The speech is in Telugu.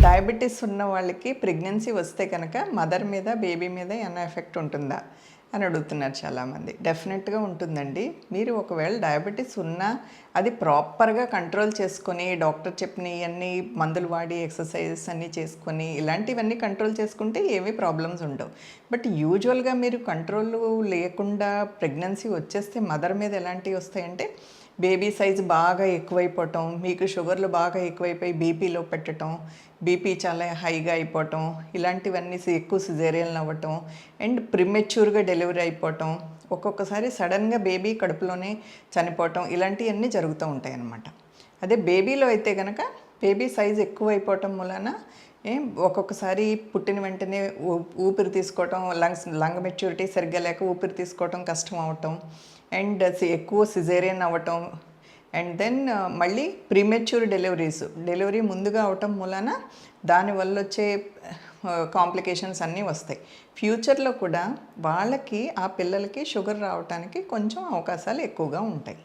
డయాబెటీస్ ఉన్న వాళ్ళకి ప్రెగ్నెన్సీ వస్తే కనుక మదర్ మీద బేబీ మీద ఏమైనా ఎఫెక్ట్ ఉంటుందా అని అడుగుతున్నారు చాలామంది. డెఫినెట్గా ఉంటుందండి. మీరు ఒకవేళ డయాబెటీస్ ఉన్నా అది ప్రాపర్గా కంట్రోల్ చేసుకొని డాక్టర్ చెప్పినవన్నీ మందులు వాడి ఎక్సర్సైజెస్ అన్నీ చేసుకొని ఇలాంటివన్నీ కంట్రోల్ చేసుకుంటే ఏమీ ప్రాబ్లమ్స్ ఉండవు. బట్ యూజువల్గా మీరు కంట్రోల్ లేకుండా ప్రెగ్నెన్సీ వచ్చేస్తే మదర్ మీద ఎలాంటివి వస్తాయంటే బేబీ సైజు బాగా ఎక్కువైపోవటం, మీకు షుగర్లు బాగా ఎక్కువైపోయి బీపీలో పెట్టడం, బీపీ చాలా హైగా అయిపోవటం, ఇలాంటివన్నీ ఎక్కువ సిజేరియన్లు అవ్వటం అండ్ ప్రిమెచ్యూర్గా డెలివరీ అయిపోవటం, ఒక్కొక్కసారి సడన్గా బేబీ కడుపులోనే చనిపోవటం, ఇలాంటివన్నీ జరుగుతూ ఉంటాయి అన్నమాట. అదే బేబీలో అయితే కనుక బేబీ సైజు ఎక్కువైపోవటం వలన ఒక్కొక్కసారి పుట్టిన వెంటనే ఊపిరి తీసుకోవటం, లంగ్ మెచ్యూరిటీ సరిగ్గా లేక ఊపిరి తీసుకోవటం కష్టం అవటం అండ్ ఎక్కువ సిజేరియన్ అవ్వటం అండ్ దెన్ మళ్ళీ ప్రీమెచ్యూర్ డెలివరీ ముందుగా అవటం మూలన దానివల్ల వచ్చే కాంప్లికేషన్స్ అన్నీ వస్తాయి. ఫ్యూచర్లో కూడా వాళ్ళకి ఆ పిల్లలకి షుగర్ రావడానికి కొంచెం అవకాశాలు ఎక్కువగా ఉంటాయి.